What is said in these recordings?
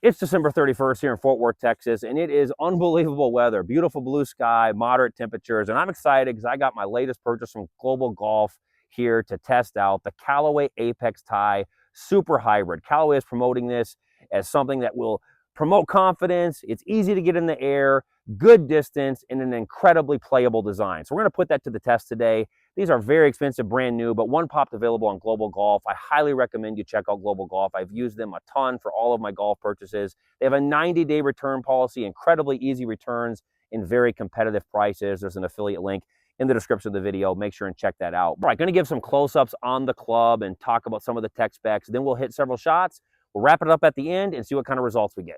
It's December 31st here in Fort Worth, Texas, and it is unbelievable weather. Beautiful blue sky, moderate temperatures, and I'm excited because I got my latest purchase from Global Golf here to test out the Callaway Apex tie Super Hybrid. Callaway is promoting this as something that will promote confidence. It's easy to get in the air, good distance, and an incredibly playable design. So we're going to put that to the test today. These are very expensive, brand new, but one popped available on Global Golf. I highly recommend you check out Global Golf. I've used them a ton for all of my golf purchases. They have a 90-day return policy, incredibly easy returns, and very competitive prices. There's an affiliate link in the description of the video. Make sure and check that out. All right, going to give some close-ups on the club and talk about some of the tech specs. Then we'll hit several shots. We'll wrap it up at the end and see what kind of results we get.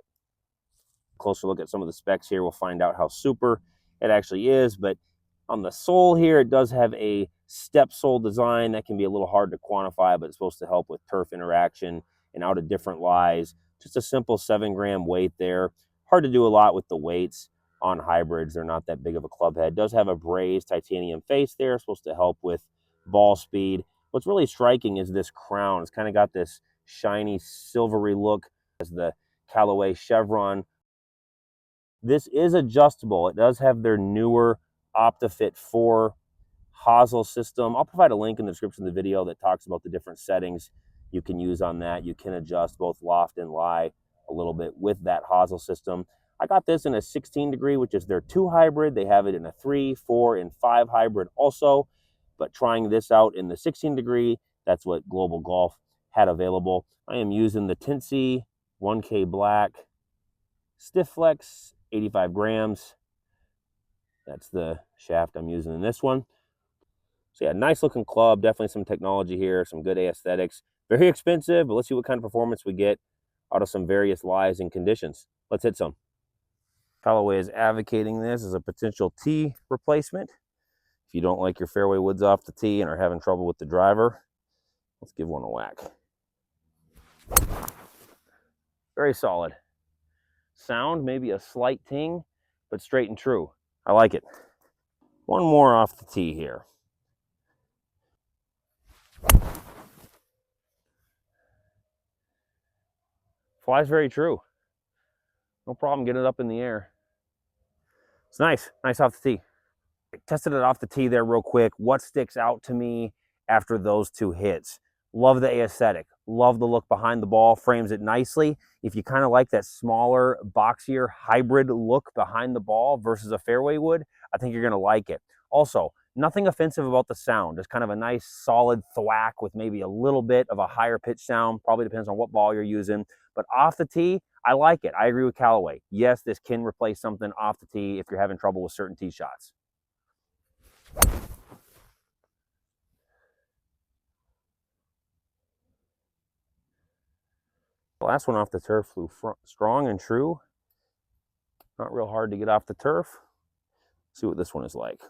Closer look at some of the specs here. We'll find out how super it actually is, but on the sole here, it does have a step sole design that can be a little hard to quantify, but it's supposed to help with turf interaction and out of different lies. Just a simple 7-gram weight there. Hard to do a lot with the weights on hybrids. They're not that big of a club head. It does have a brazed titanium face there, supposed to help with ball speed. What's really striking is this crown. It's kind of got this shiny silvery look as the Callaway chevron. This is adjustable. It does have their newer OptiFit 4 hosel system. I'll provide a link in the description of the video that talks about the different settings you can use on that. You can adjust both loft and lie a little bit with that hosel system. I got this in a 16 degree, which is their 2 hybrid. They have it in a 3, 4, and 5 hybrid also. But trying this out in the 16 degree, that's what Global Golf had available. I am using the Tinsy 1K Black Stiff Flex, 85 grams. That's the shaft I'm using in this one. So yeah, nice looking club. Definitely some technology here, some good aesthetics. Very expensive, but let's see what kind of performance we get out of some various lies and conditions. Let's hit some. Callaway is advocating this as a potential tee replacement. If you don't like your fairway woods off the tee and are having trouble with the driver, let's give one a whack. Very solid. Sound, maybe a slight ting, but straight and true. I like it. One more off the tee here. Flies very true. No problem getting it up in the air. It's nice. Nice off the tee. Tested it off the tee there real quick. What sticks out to me after those 2 hits? Love the aesthetic. Love the look behind the ball. Frames it nicely. If you kind of like that smaller, boxier, hybrid look behind the ball versus a fairway wood, I think you're going to like it. Also, nothing offensive about the sound. Just kind of a nice, solid thwack with maybe a little bit of a higher pitch sound. Probably depends on what ball you're using. But off the tee, I like it. I agree with Callaway. Yes, this can replace something off the tee if you're having trouble with certain tee shots. The last one off the turf flew strong and true. Not real hard to get off the turf. Let's see what this one is like.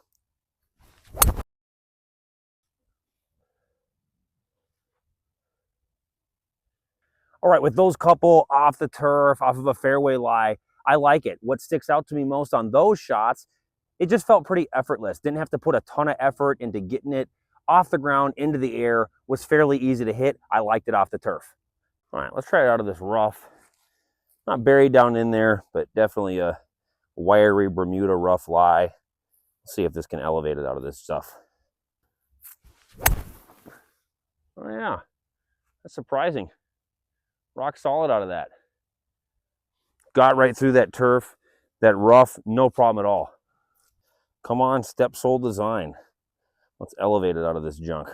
All right, with those couple off the turf, off of a fairway lie, I like it. What sticks out to me most on those shots, it just felt pretty effortless. Didn't have to put a ton of effort into getting it off the ground, into the air. Was fairly easy to hit. I liked it off the turf. All right, let's try it out of this rough. Not buried down in there, but definitely a wiry Bermuda rough lie. Let's see if this can elevate it out of this stuff. Oh yeah, that's surprising. Rock solid out of that. Got right through that turf, that rough, no problem at all. Come on, step sole design. Let's elevate it out of this junk.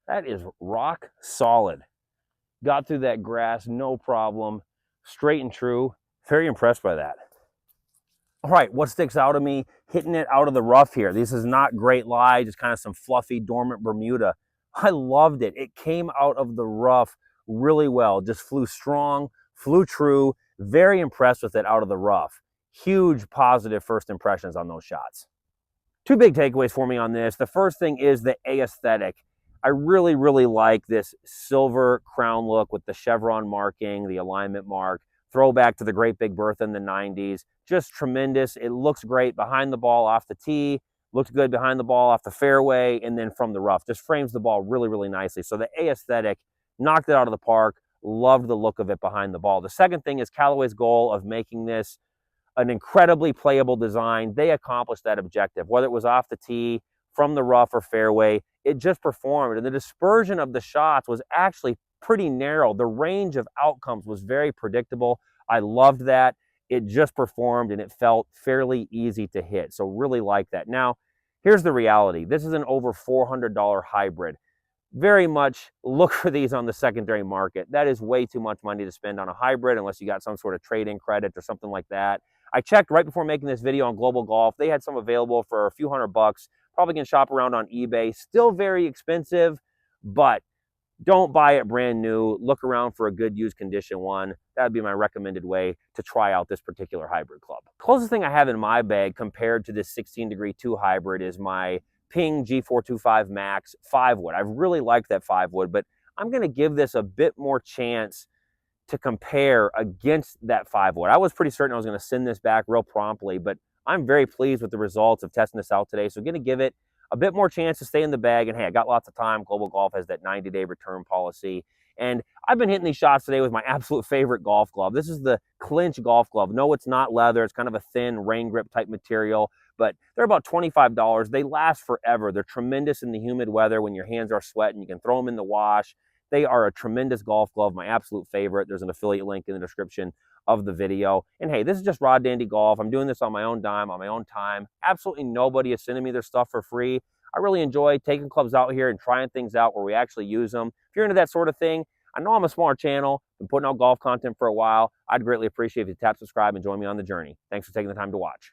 That is rock solid. Got through that grass, no problem. Straight and true. Very impressed by that. All right, what sticks out to me? Hitting it out of the rough here. This is not great lie, just kind of some fluffy, dormant Bermuda. I loved it. It came out of the rough really well. Just flew strong, flew true. Very impressed with it out of the rough. Huge positive first impressions on those shots. 2 big takeaways for me on this. The first thing is the aesthetic. I really, really like this silver crown look with the chevron marking, the alignment mark. Throwback to the Great Big Bertha in the 90s. Just tremendous. It looks great behind the ball off the tee. Looks good behind the ball off the fairway and then from the rough. Just frames the ball really, really nicely. So the aesthetic knocked it out of the park. Loved the look of it behind the ball. The second thing is Callaway's goal of making this an incredibly playable design. They accomplished that objective, whether it was off the tee, from the rough, or fairway. It just performed, and the dispersion of the shots was actually pretty narrow. The range of outcomes was very predictable. I loved that. It just performed, and it felt fairly easy to hit, so really like that. Now, here's the reality. This is an over $400 hybrid. Very much look for these on the secondary market. That is way too much money to spend on a hybrid unless you got some sort of trade-in credit or something like that. I checked right before making this video on Global Golf. They had some available for a few $100. Probably can shop around on eBay. Still very expensive, but don't buy it brand new. Look around for a good used condition one. That would be my recommended way to try out this particular hybrid club. Closest thing I have in my bag compared to this 16-degree 2 hybrid is my Ping G425 Max 5-wood. I really like that 5-wood, but I'm going to give this a bit more chance to compare against that 5-wood. I was pretty certain I was going to send this back real promptly, but I'm very pleased with the results of testing this out today. So I'm going to give it a bit more chance to stay in the bag. And hey, I got lots of time. Global Golf has that 90-day return policy. And I've been hitting these shots today with my absolute favorite golf glove. This is the Clinch golf glove. No, it's not leather. It's kind of a thin rain grip type material, but they're about $25. They last forever. They're tremendous in the humid weather when your hands are sweating. You can throw them in the wash. They are a tremendous golf glove, my absolute favorite. There's an affiliate link in the description of the video. And hey, this is just Rod Dandy Golf. I'm doing this on my own dime, on my own time. Absolutely nobody is sending me their stuff for free. I really enjoy taking clubs out here and trying things out where we actually use them. If you're into that sort of thing, I know I'm a smaller channel, been putting out golf content for a while. I'd greatly appreciate if you tap subscribe and join me on the journey. Thanks for taking the time to watch.